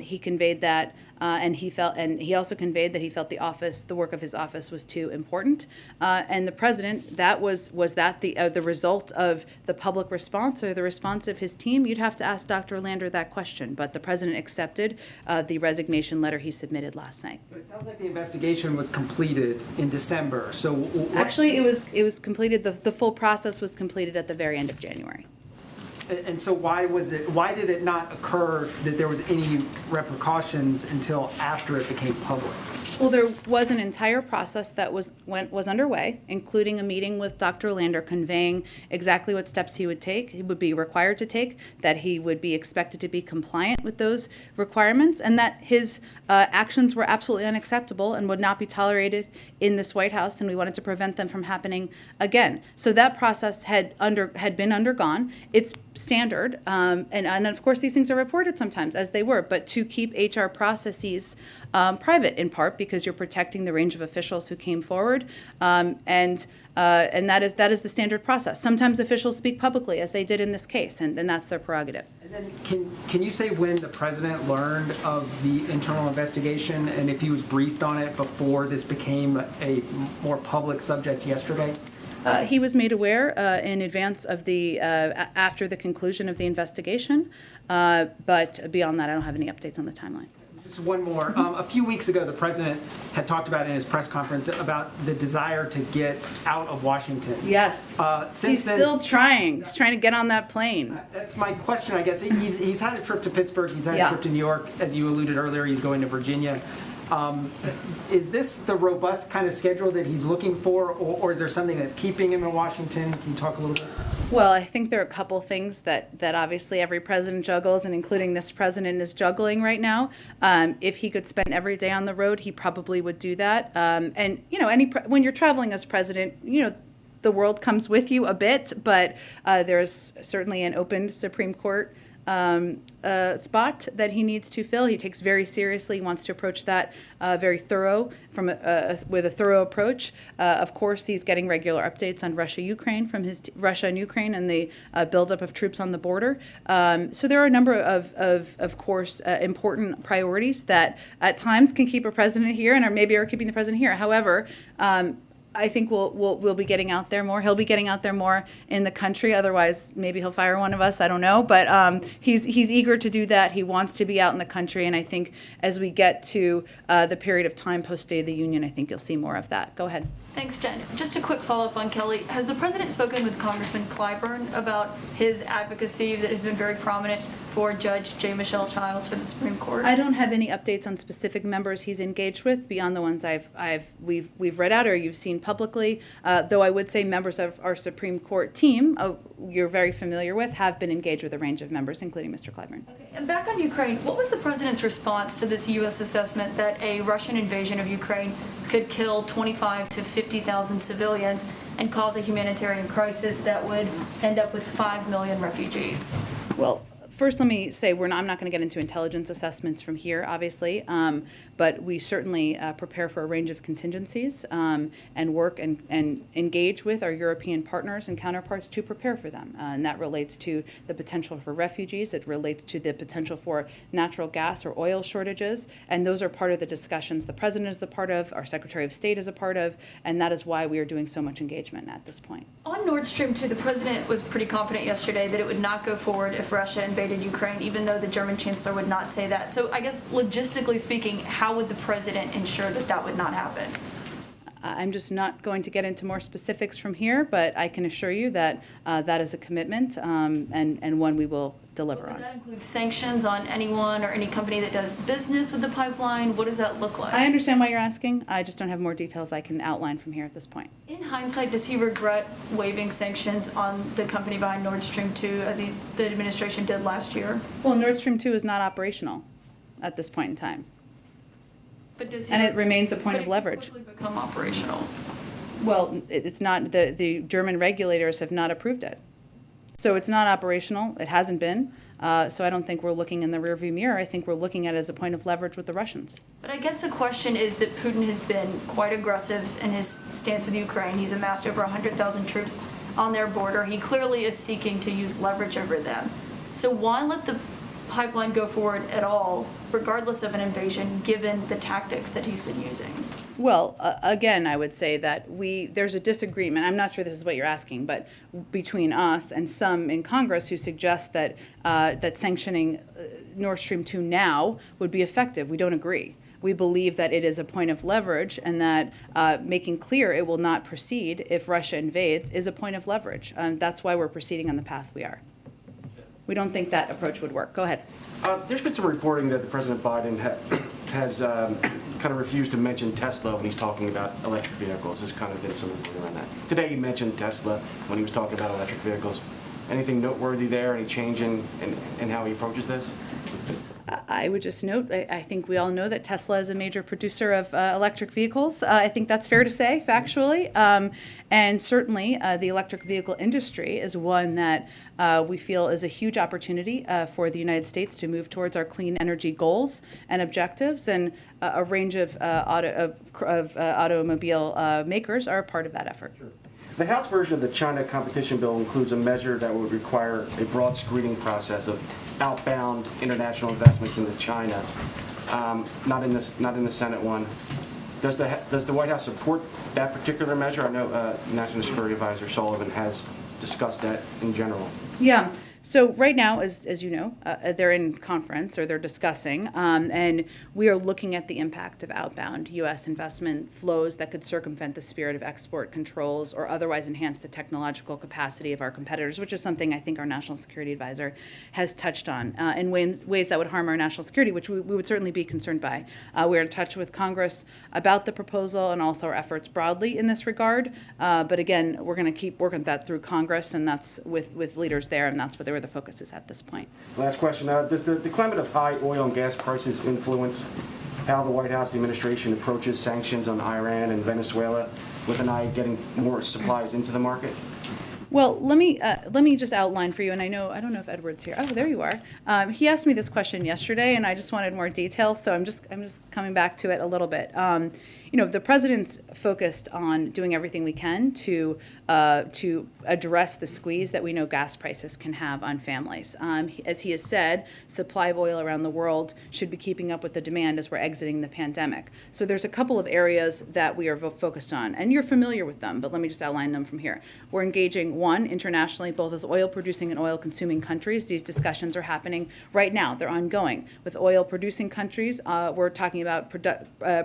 He conveyed that, and he also conveyed that he felt the work of his office was too important. And the president, was that the result of the public response or the response of his team? You'd have to ask Dr. Lander that question. But the president accepted the resignation letter he submitted last night. But it sounds like the investigation was completed in December. So actually, it was completed. The full process was completed at the very end of January. And so why did it not occur that there was any repercussions until after it became public? Well, there was an entire process that was underway, including a meeting with Dr. Lander conveying exactly what steps he would take, he would be required to take, that he would be expected to be compliant with those requirements, and that his actions were absolutely unacceptable and would not be tolerated in this White House, and we wanted to prevent them from happening again. So that process had been undergone. It's standard, and of course these things are reported sometimes as they were, but to keep HR processes private in part because you're protecting the range of officials who came forward, and that is the standard process. Sometimes officials speak publicly, as they did in this case, and that's their prerogative. And then can you say when the president learned of the internal investigation and if he was briefed on it before this became a more public subject yesterday? He was made aware in advance of after the conclusion of the investigation, but beyond that, I don't have any updates on the timeline. Just one more. A few weeks ago, the president had talked about in his press conference about the desire to get out of Washington. Yes. Since He's then, still trying. He's trying to get on that plane. That's my question, I guess. He's had a trip to Pittsburgh. He's had Yeah. a trip to New York. As you alluded earlier, he's going to Virginia. Is this the robust kind of schedule that he's looking for, or is there something that's keeping him in Washington? Can you talk a little bit? Well, I think there are a couple things that obviously every president juggles, and including this president is juggling right now. If he could spend every day on the road, he probably would do that. And, you know, when you're traveling as president, you know, the world comes with you a bit, but there's certainly an open Supreme Court spot that he needs to fill. He takes very seriously. He wants to approach that very thorough, with a thorough approach. Of course, he's getting regular updates on Russia-Ukraine from Russia and Ukraine and the buildup of troops on the border. So there are a number of course, important priorities that at times can keep a president here and maybe are keeping the president here. However, I think we'll be getting out there more. He'll be getting out there more in the country. Otherwise, maybe he'll fire one of us. I don't know. But he's eager to do that. He wants to be out in the country. And I think as we get to the period of time post State of the Union, I think you'll see more of that. Go ahead. Thanks, Jen. Just a quick follow-up on Kelly. Has the president spoken with Congressman Clyburn about his advocacy that has been very prominent for Judge J. Michelle Childs for the Supreme Court? I don't have any updates on specific members he's engaged with beyond the ones we've read out or you've seen publicly. Though I would say members of our Supreme Court team, you're very familiar with, have been engaged with a range of members, including Mr. Clyburn. Okay. And back on Ukraine, what was the president's response to this U.S. assessment that a Russian invasion of Ukraine could kill 25 to 50,000 civilians and cause a humanitarian crisis that would end up with 5 million refugees? Well, first, let me say I'm not going to get into intelligence assessments from here, obviously, but we certainly prepare for a range of contingencies and work and engage with our European partners and counterparts to prepare for them. And that relates to the potential for refugees. It relates to the potential for natural gas or oil shortages. And those are part of the discussions the president is a part of, our Secretary of State is a part of, and that is why we are doing so much engagement at this point. On Nord Stream 2, the president was pretty confident yesterday that it would not go forward if Russia invaded Ukraine, even though the German chancellor would not say that. So I guess logistically speaking, how would the president ensure that that would not happen? I'm just not going to get into more specifics from here, but I can assure you that that is a commitment and one we will deliver on. Would that include sanctions on anyone or any company that does business with the pipeline? What does that look like? I understand why you're asking. I just don't have more details I can outline from here at this point. In hindsight, does he regret waiving sanctions on the company behind Nord Stream 2 as the administration did last year? Well, Nord Stream 2 is not operational at this point in time. But does he And it remains a point of could it leverage. quickly become operational? Well, it's not, the German regulators have not approved it. So it's not operational. It hasn't been. So I don't think we're looking in the rearview mirror. I think we're looking at it as a point of leverage with the Russians. But I guess the question is that Putin has been quite aggressive in his stance with Ukraine. He's amassed over 100,000 troops on their border. He clearly is seeking to use leverage over them. So why let the pipeline go forward at all, regardless of an invasion, given the tactics that he's been using? Well, again, I would say that there's a disagreement. I'm not sure this is what you're asking, but between us and some in Congress who suggest that that sanctioning Nord Stream 2 now would be effective. We don't agree. We believe that it is a point of leverage and that making clear it will not proceed if Russia invades is a point of leverage. That's why we're proceeding on the path we are. We don't think that approach would work. Go ahead. There's been some reporting that the President Biden has kind of refused to mention Tesla when he's talking about electric vehicles. There's kind of been some reporting around that. Today he mentioned Tesla when he was talking about electric vehicles. Anything noteworthy there? Any change in how he approaches this? I would just note, I think we all know that Tesla is a major producer of electric vehicles. I think that's fair to say, factually. And certainly the electric vehicle industry is one that we feel is a huge opportunity for the United States to move towards our clean energy goals and objectives. And a range of automobile makers are a part of that effort. Sure. The House version of the China competition bill includes a measure that would require a broad screening process of outbound international investments into China. Not in the Senate one. Does the White House support that particular measure? I know National Security Advisor Sullivan has discussed that in general. Yeah. So right now, as you know, they're in conference or they're discussing, and we are looking at the impact of outbound U.S. investment flows that could circumvent the spirit of export controls or otherwise enhance the technological capacity of our competitors, which is something I think our national security advisor has touched on in ways that would harm our national security, which we would certainly be concerned by. We're in touch with Congress about the proposal and also our efforts broadly in this regard. But again, we're going to keep working that through Congress, and that's with leaders there, and that's where the focus is at this point. Last question. Does the climate of high oil and gas prices influence how the White House administration approaches sanctions on Iran and Venezuela with an eye getting more supplies into the market? Well, let me just outline for you, and I don't know if Edward's here. Oh, there you are. He asked me this question yesterday, and I just wanted more detail, so I'm just coming back to it a little bit. The president's focused on doing everything we can to address the squeeze that we know gas prices can have on families. As he has said, supply of oil around the world should be keeping up with the demand as we're exiting the pandemic. So there's a couple of areas that we are focused on, and you're familiar with them, but let me just outline them from here. We're engaging, one, internationally, both with oil-producing and oil-consuming countries. These discussions are happening right now. They're ongoing. With oil-producing countries, we're talking about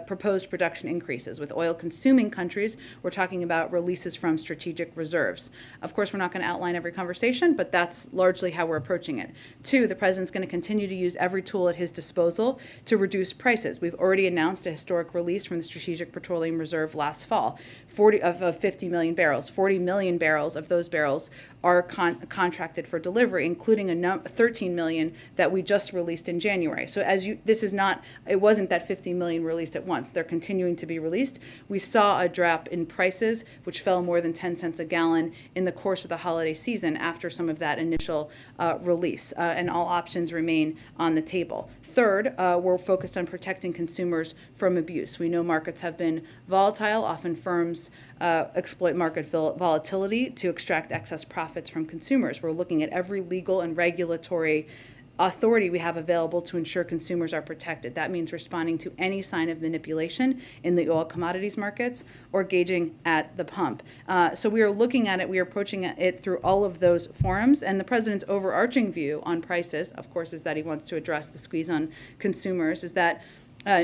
proposed production increases. With oil-consuming countries, we're talking about releases from strategic reserves. Of course, we're not going to outline every conversation, but that's largely how we're approaching it. Two, the president's going to continue to use every tool at his disposal to reduce prices. We've already announced a historic release from the Strategic Petroleum Reserve last fall, 50 million barrels. 40 million barrels of those barrels are contracted for delivery, including 13 million that we just released in January. So it wasn't that 50 million released at once. They're continuing to be released. We saw a drop in prices, which fell more than 10 cents a gallon in the course of the holiday season after some of that initial release, and all options remain on the table. Third, we're focused on protecting consumers from abuse. We know markets have been volatile. Often firms exploit market volatility to extract excess profits from consumers. We're looking at every legal and regulatory authority we have available to ensure consumers are protected. That means responding to any sign of manipulation in the oil commodities markets or gauging at the pump. So we are looking at it, we are approaching it through all of those forums, and the president's overarching view on prices, of course, is that he wants to address the squeeze on consumers, is that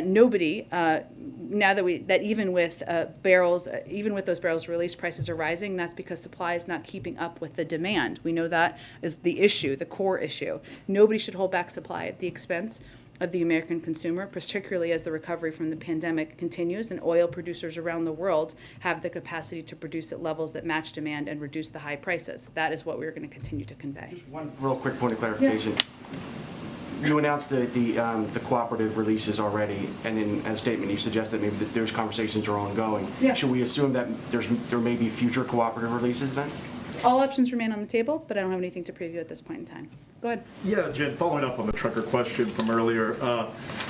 nobody, now that even with those barrels released, prices are rising. That's because supply is not keeping up with the demand. We know that is the issue, the core issue. Nobody should hold back supply at the expense of the American consumer, particularly as the recovery from the pandemic continues and oil producers around the world have the capacity to produce at levels that match demand and reduce the high prices. That is what we're going to continue to convey. Just one real quick point of clarification. Yeah. You announced the cooperative releases already, and in a statement you suggested maybe that those conversations are ongoing. Yeah. Should we assume that there may be future cooperative releases then? All options remain on the table, but I don't have anything to preview at this point in time. Go ahead. Yeah, Jen, following up on the trucker question from earlier,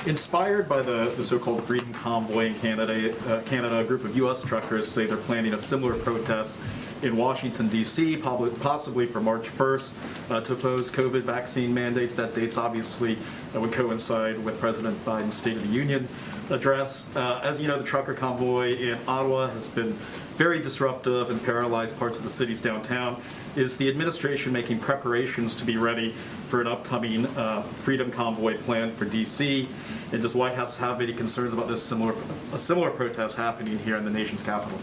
inspired by the so-called Green Convoy in Canada, a group of U.S. truckers say they're planning a similar protest in Washington, D.C., possibly for March 1st, to oppose COVID vaccine mandates. That date's obviously would coincide with President Biden's State of the Union address. As you know, the trucker convoy in Ottawa has been very disruptive and paralyzed parts of the city's downtown. Is the administration making preparations to be ready for an upcoming Freedom Convoy planned for D.C.? And does White House have any concerns about a similar protest happening here in the nation's capital?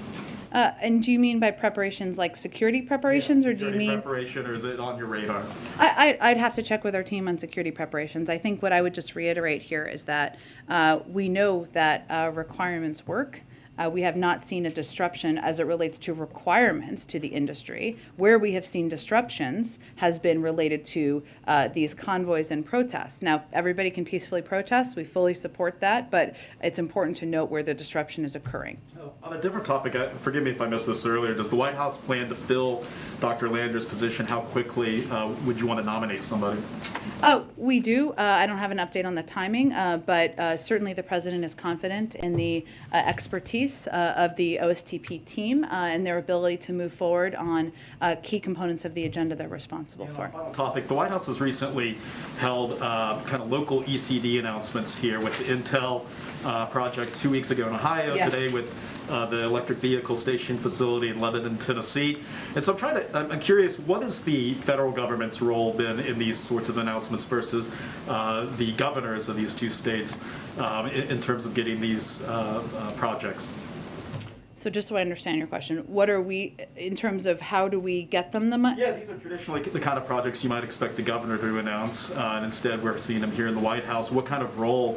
And do you mean by preparations like security preparations, or do you mean preparation, or is it on your radar? I'd have to check with our team on security preparations. I think what I would just reiterate here is that we know that requirements work. We have not seen a disruption as it relates to requirements to the industry. Where we have seen disruptions has been related to these convoys and protests. Now, everybody can peacefully protest. We fully support that, but it's important to note where the disruption is occurring. On a different topic, forgive me if I missed this earlier, does the White House plan to fill Dr. Lander's position? How quickly would you want to nominate somebody? We do. I don't have an update on the timing, but certainly the president is confident in the expertise of the OSTP team and their ability to move forward on key components of the agenda they're responsible for. Final topic. The White House has recently held kind of local ECD announcements here with the Intel project 2 weeks ago in Ohio, today with the electric vehicle station facility in Lebanon, Tennessee. And so I'm curious, what has the federal government's role been in these sorts of announcements versus the governors of these two states in terms of getting these projects? So just so I understand your question, what are we, in terms of how do we get them the money? Yeah, these are traditionally the kind of projects you might expect the governor to announce, and instead we're seeing them here in the White House. What kind of role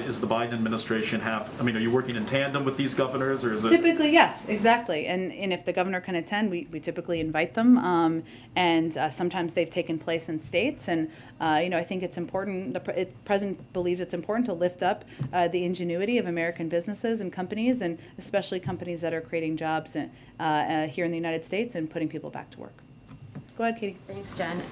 is the Biden administration have? I mean, are you working in tandem with these governors, or is it? Typically, yes, exactly. And if the governor can attend, we typically invite them. And sometimes they've taken place in states. And, I think it's important, the president believes it's important to lift up the ingenuity of American businesses and companies, and especially companies that are creating jobs here in the United States and putting people back to work. Go ahead, Katie. Thanks, Jen.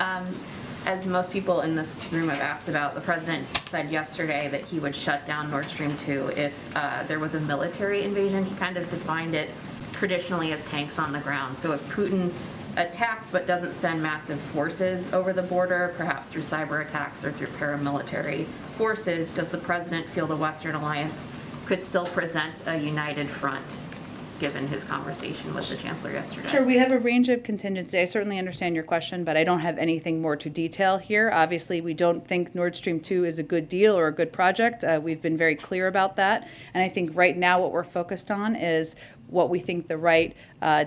As most people in this room have asked about, the president said yesterday that he would shut down Nord Stream 2 if there was a military invasion. He kind of defined it traditionally as tanks on the ground. So if Putin attacks but doesn't send massive forces over the border, perhaps through cyber attacks or through paramilitary forces, does the president feel the Western alliance could still present a united front, given his conversation with the chancellor yesterday? Sure, we have a range of contingency. I certainly understand your question, but I don't have anything more to detail here. Obviously, we don't think Nord Stream 2 is a good deal or a good project. We've been very clear about that. And I think right now what we're focused on is what we think the right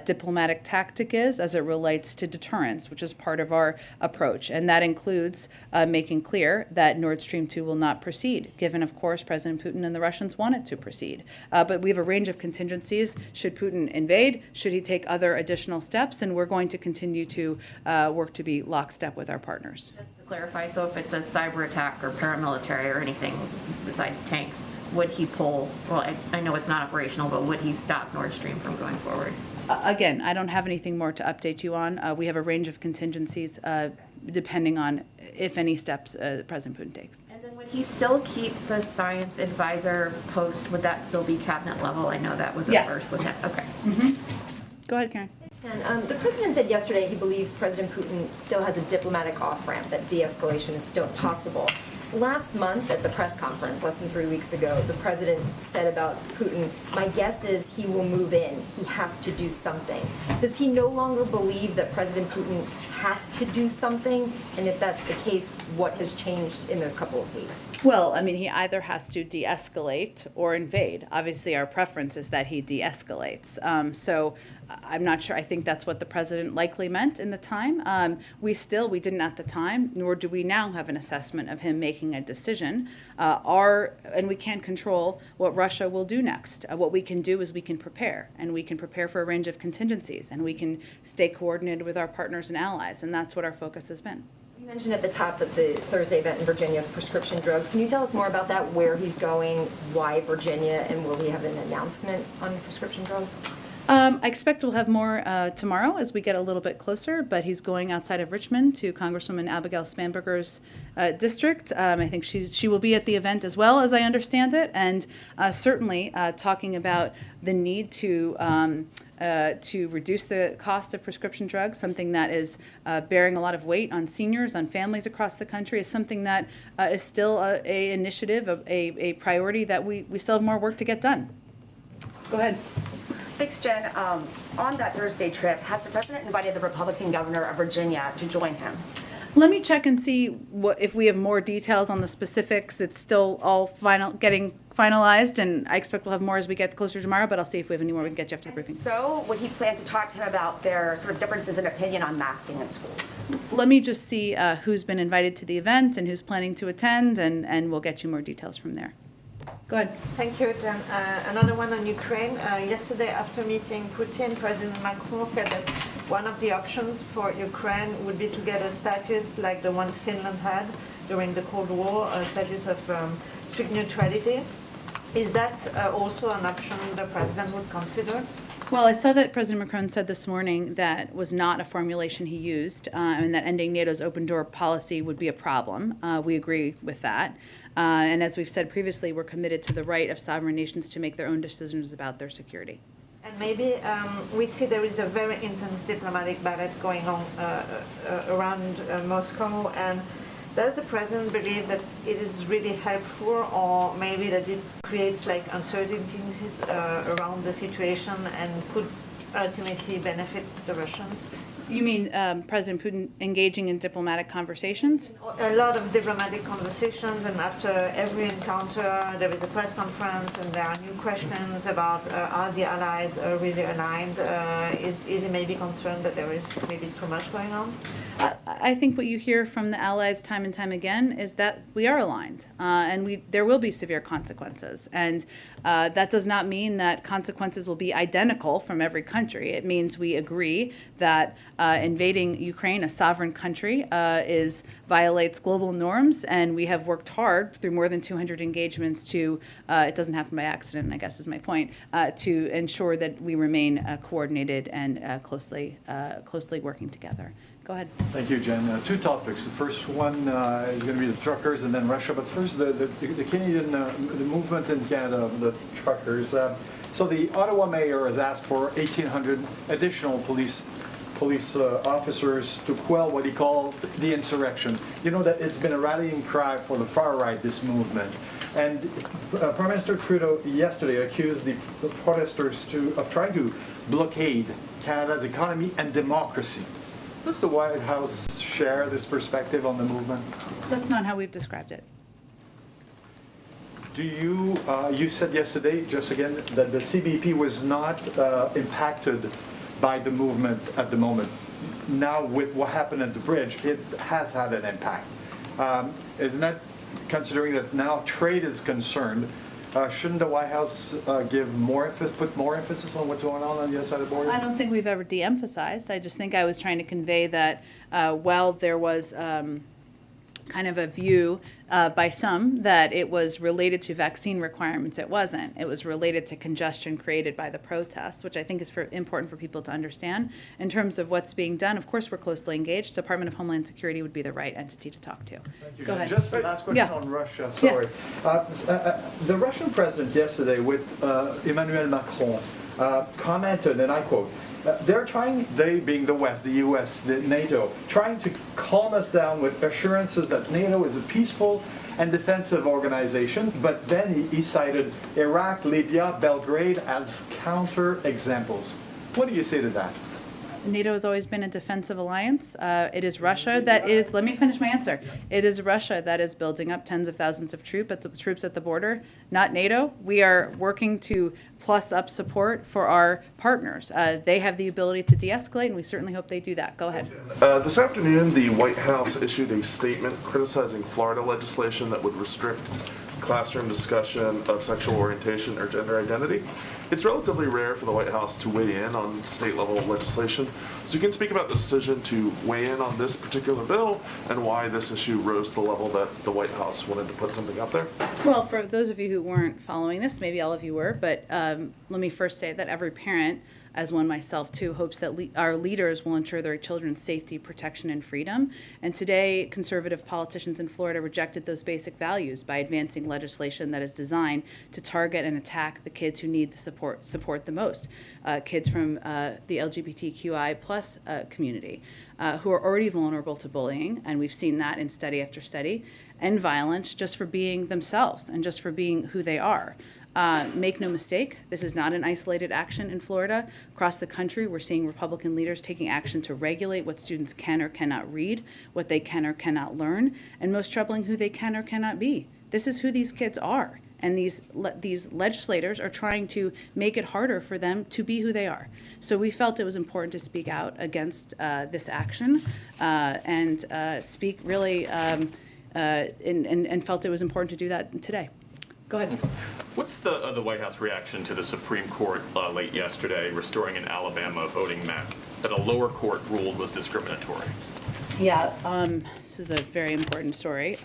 diplomatic tactic is as it relates to deterrence, which is part of our approach. And that includes making clear that Nord Stream 2 will not proceed, given, of course, President Putin and the Russians want it to proceed. But we have a range of contingencies. Should Putin invade? Should he take other additional steps? And we're going to continue to work to be lockstep with our partners. Just to clarify, so if it's a cyber attack or paramilitary or anything besides tanks, would he pull, well, I know it's not operational, but would he stop Nord Stream from going forward? Again, I don't have anything more to update you on. We have a range of contingencies depending on if any steps President Putin takes. And then would he still keep the science advisor post? Would that still be cabinet level? I know that was a first with him. Okay. Go ahead, Karen. And the president said yesterday he believes President Putin still has a diplomatic off-ramp, that de-escalation is still possible. Last month at the press conference, less than 3 weeks ago, the president said about Putin, my guess is he will move in. He has to do something. Does he no longer believe that President Putin has to do something? And if that's the case, what has changed in those couple of weeks? Well, I mean, he either has to de-escalate or invade. Obviously, our preference is that he de-escalates. So I'm not sure. I think that's what the president likely meant in the time. We didn't at the time, nor do we now have an assessment of him making a decision. And we can't control what Russia will do next. What we can do is we can prepare, and we can prepare for a range of contingencies, and we can stay coordinated with our partners and allies, and that's what our focus has been. You mentioned at the top of the Thursday event in Virginia's prescription drugs. Can you tell us more about that, where he's going, why Virginia, and will we have an announcement on prescription drugs? I expect we'll have more tomorrow as we get a little bit closer, but he's going outside of Richmond to Congresswoman Abigail Spanberger's district. I think she will be at the event as well, as I understand it, and certainly talking about the need to reduce the cost of prescription drugs, something that is bearing a lot of weight on seniors, on families across the country, is something that is still a initiative, a priority that we still have more work to get done. Go ahead. Thanks, Jen. On that Thursday trip, has the president invited the Republican governor of Virginia to join him? Let me check and see if we have more details on the specifics. It's still all getting finalized, and I expect we'll have more as we get closer tomorrow, but I'll see if we have any more we can get you after the briefing. So would he plan to talk to him about their sort of differences in opinion on masking in schools? Let me just see who's been invited to the event and who's planning to attend, and we'll get you more details from there. Go ahead. Thank you, Jen. Another one on Ukraine. Yesterday, after meeting Putin, President Macron said that one of the options for Ukraine would be to get a status like the one Finland had during the Cold War, a status of strict neutrality. Is that also an option the president would consider? Well, I saw that President Macron said this morning that was not a formulation he used, and that ending NATO's open door policy would be a problem. We agree with that. And as we've said previously, we're committed to the right of sovereign nations to make their own decisions about their security. And maybe we see there is a very intense diplomatic battle going on around Moscow, and does the president believe that it is really helpful, or maybe that it creates like uncertainties around the situation and could ultimately benefit the Russians? You mean President Putin engaging in diplomatic conversations? A lot of diplomatic conversations, and after every encounter, there is a press conference, and there are new questions about are the allies really aligned? Is he maybe concerned that there is maybe too much going on? I think what you hear from the allies time and time again is that we are aligned, and there will be severe consequences. And that does not mean that consequences will be identical from every country. It means we agree that invading Ukraine, a sovereign country, violates global norms, and we have worked hard through more than 200 engagements to, it doesn't happen by accident, I guess is my point, to ensure that we remain coordinated and closely working together. Go ahead. Thank you, Jen. Two topics. The first one is going to be the truckers and then Russia. But first, the Canadian the movement in Canada, the truckers. So the Ottawa mayor has asked for 1,800 additional police officers to quell what he called the insurrection. You know that it's been a rallying cry for the far right, this movement. And Prime Minister Trudeau yesterday accused the protesters of trying to blockade Canada's economy and democracy. Does the White House share this perspective on the movement? That's not how we've described it. Do you, you said yesterday, just again, that the CBP was not impacted by the movement at the moment. Now with what happened at the bridge, it has had an impact. Isn't that, considering that now trade is concerned, shouldn't the White House put more emphasis on what's going on the other side of the border? I don't think we've ever de-emphasized. I just think I was trying to convey that while there was kind of a view by some that it was related to vaccine requirements, it wasn't. It was related to congestion created by the protests, which I think is important for people to understand. In terms of what's being done, of course, we're closely engaged. Department of Homeland Security would be the right entity to talk to. Thank you. Go ahead. Just the last question on Russia. Sorry. The Russian president yesterday with Emmanuel Macron commented, and I quote, they're trying, they being the West, the US, the NATO, trying to calm us down with assurances that NATO is a peaceful and defensive organization, but then he cited Iraq, Libya, Belgrade as counter examples. What do you say to that? NATO has always been a defensive alliance. It is Russia that is, let me finish my answer. It is Russia that is building up tens of thousands of troops at the border, not NATO. We are working to plus up support for our partners. They have the ability to de-escalate, and we certainly hope they do that. Go ahead. This afternoon, the White House issued a statement criticizing Florida legislation that would restrict classroom discussion of sexual orientation or gender identity. It's relatively rare for the White House to weigh in on state-level legislation. So you can speak about the decision to weigh in on this particular bill and why this issue rose to the level that the White House wanted to put something out there? Well, for those of you who weren't following this, maybe all of you were, but let me first say that every parent, as one myself too, hopes that our leaders will ensure their children's safety, protection, and freedom. And today, conservative politicians in Florida rejected those basic values by advancing legislation that is designed to target and attack the kids who need the support the most, kids from the LGBTQI plus community, who are already vulnerable to bullying, and we've seen that in study after study, and violence just for being themselves and just for being who they are. Make no mistake, this is not an isolated action in Florida. Across the country, we're seeing Republican leaders taking action to regulate what students can or cannot read, what they can or cannot learn, and most troubling, who they can or cannot be. This is who these kids are, and these legislators are trying to make it harder for them to be who they are. So we felt it was important to speak out against this action and speak really, and felt it was important to do that today. Go ahead. What's the White House reaction to the Supreme Court late yesterday restoring an Alabama voting map that a lower court ruled was discriminatory? Yeah, this is a very important story.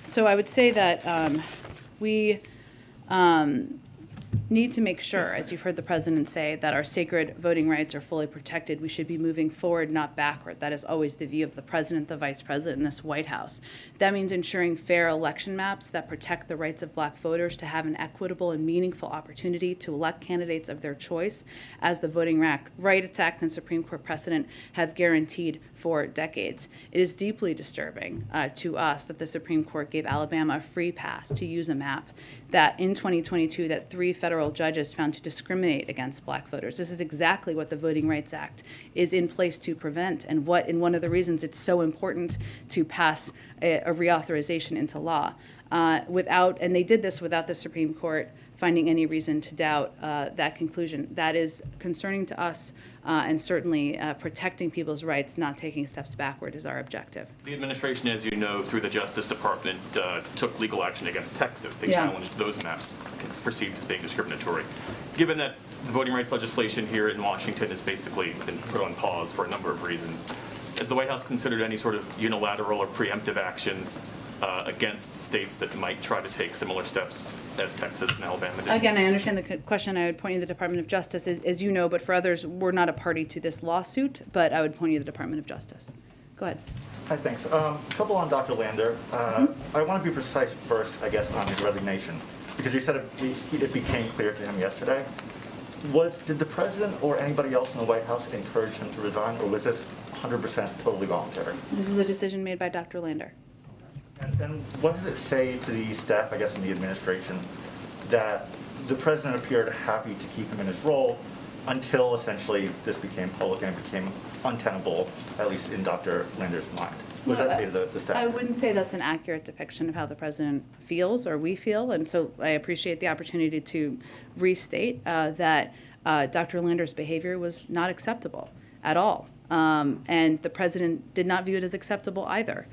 So I would say that we need to make sure, as you've heard the president say, that our sacred voting rights are fully protected. We should be moving forward, not backward. That is always the view of the president, the vice president, and this White House. That means ensuring fair election maps that protect the rights of black voters to have an equitable and meaningful opportunity to elect candidates of their choice, as the Voting Rights Act and Supreme Court precedent have guaranteed for decades. It is deeply disturbing to us that the Supreme Court gave Alabama a free pass to use a map that in 2022 that 3 federal judges found to discriminate against black voters. This is exactly what the Voting Rights Act is in place to prevent, and one of the reasons it's so important to pass a reauthorization into law. And they did this without the Supreme Court finding any reason to doubt that conclusion. That is concerning to us, and certainly protecting people's rights, not taking steps backward, is our objective. The administration, as you know, through the Justice Department, took legal action against Texas. They challenged those maps perceived as being discriminatory. Given that the voting rights legislation here in Washington has basically been put on pause for a number of reasons, has the White House considered any sort of unilateral or preemptive actions against states that might try to take similar steps as Texas and Alabama did? Again, I understand the question. I would point you to the Department of Justice. As you know, but for others, we're not a party to this lawsuit, but I would point you to the Department of Justice. Go ahead. Hi, thanks. A couple on Dr. Lander. I want to be precise first, I guess, on his resignation, because you said it became clear to him yesterday. Did the president or anybody else in the White House encourage him to resign, or was this 100% totally voluntary? This was a decision made by Dr. Lander. And then what does it say to the staff, I guess, in the administration, that the president appeared happy to keep him in his role until essentially this became public and became untenable, at least in Dr. Lander's mind? What does that say to the staff? I wouldn't say that's an accurate depiction of how the president feels or we feel, and so I appreciate the opportunity to restate that Dr. Lander's behavior was not acceptable at all, and the president did not view it as acceptable either.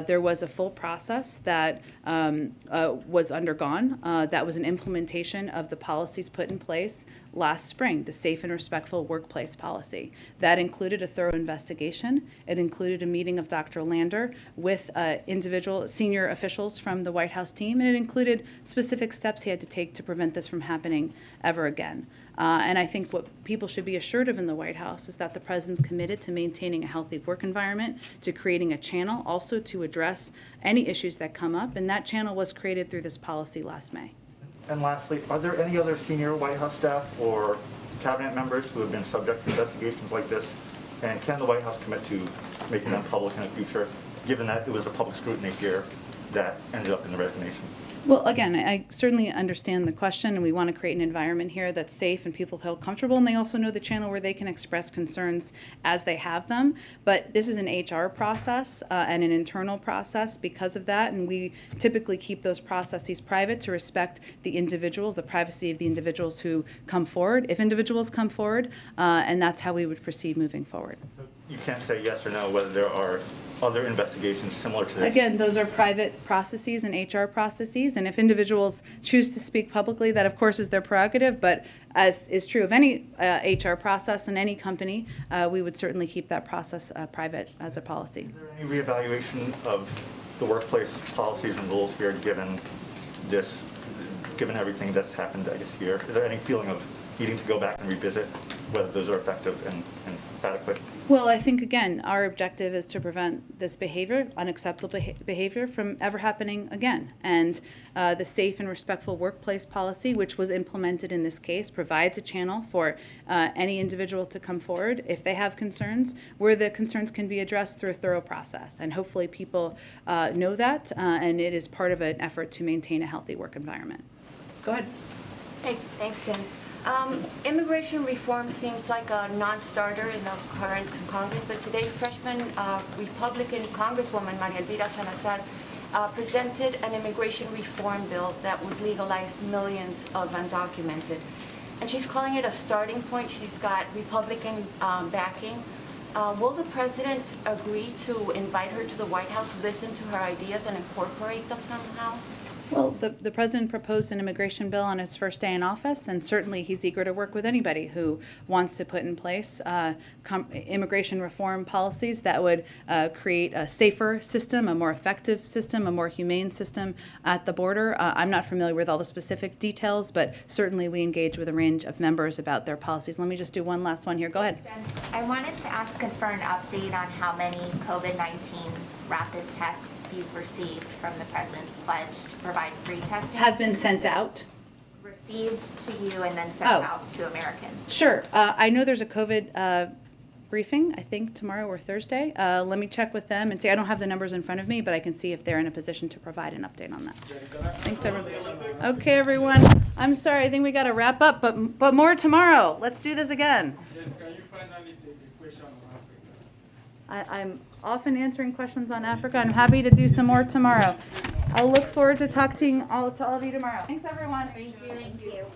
There was a full process that was undergone. That was an implementation of the policies put in place last spring, the Safe and Respectful Workplace Policy. That included a thorough investigation. It included a meeting of Dr. Lander with individual senior officials from the White House team, and it included specific steps he had to take to prevent this from happening ever again. And I think what people should be assured of in the White House is that the president's committed to maintaining a healthy work environment, to creating a channel also to address any issues that come up, and that channel was created through this policy last May. And lastly, are there any other senior White House staff or cabinet members who have been subject to investigations like this? And can the White House commit to making them public in the future, given that it was a public scrutiny here that ended up in the resignation? Well, again, I certainly understand the question, and we want to create an environment here that's safe and people feel comfortable, and they also know the channel where they can express concerns as they have them. But this is an HR process and an internal process because of that, and we typically keep those processes private to respect the individuals, the privacy of the individuals who come forward, if individuals come forward, and that's how we would proceed moving forward. You can't say yes or no whether there are other investigations similar to this? Again, those are private processes and HR processes, and if individuals choose to speak publicly, that of course is their prerogative, but as is true of any HR process in any company, we would certainly keep that process private as a policy. Is there any reevaluation of the workplace policies and rules here given this, given everything that's happened, I guess, here? Is there any feeling of needing to go back and revisit whether those are effective and adequate? Well, I think, again, our objective is to prevent this behavior, unacceptable behavior, from ever happening again. And the Safe and Respectful Workplace Policy, which was implemented in this case, provides a channel for any individual to come forward if they have concerns, where the concerns can be addressed through a thorough process. And hopefully people know that, and it is part of an effort to maintain a healthy work environment. Go ahead. Hey, thanks, Jen. Immigration reform seems like a non-starter in the current Congress, but today freshman Republican Congresswoman Maria Elvira Salazar presented an immigration reform bill that would legalize millions of undocumented. And she's calling it a starting point. She's got Republican backing. Will the president agree to invite her to the White House, listen to her ideas, and incorporate them somehow? Well, the president proposed an immigration bill on his first day in office, and certainly he's eager to work with anybody who wants to put in place immigration reform policies that would create a safer system, a more effective system, a more humane system at the border. I'm not familiar with all the specific details, but certainly we engage with a range of members about their policies. Let me just do one last one here. Go ahead. I wanted to ask for an update on how many COVID-19 rapid tests you've received from the president's pledge to provide free testing. Have been sent out. Received to you and then sent out to Americans. Sure. I know there's a COVID briefing, I think tomorrow or Thursday. Let me check with them and see. I don't have the numbers in front of me, but I can see if they're in a position to provide an update on that. Thanks, everyone. Okay, everyone. I'm sorry. I think we got to wrap up, but more tomorrow. Let's do this again. I'm often answering questions on Africa. I'm happy to do some more tomorrow. I'll look forward to talking to all of you tomorrow. Thanks, everyone. Thank you.